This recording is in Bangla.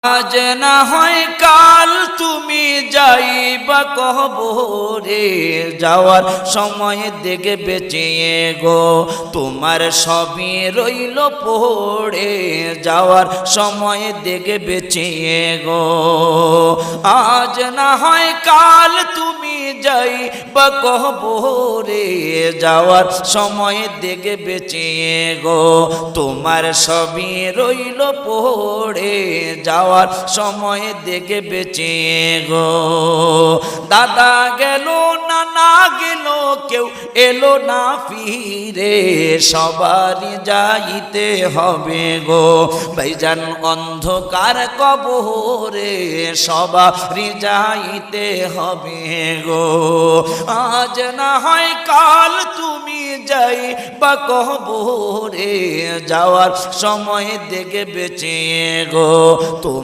আজ না হয় কাল তুমি যাইবা কবরে, যাওয়ার সময় দেখে বেঁচে গো তোমার সবই রইল পড়ে, যাওয়ার সময় দেখে বেঁচে গো। আজ না হয় কাল তুমি যাইবা কবরে, যাওয়ার সময় দেখে বেঁচে গো তোমার সবই রইল পড়ে, যাওয়ার সময় দেখে বেঁচে গো। দাদা গেল নানা গেল কেউ এলো না ফিরে, সবারই যাইতে হবে গো ভাইজান অন্ধকার কবরে, সবারই যাইতে হবে গো। আজ না হয় কাল তুমি যাইবা কবরে, যাওয়ার সময় দেখে বেঁচে গো তোমার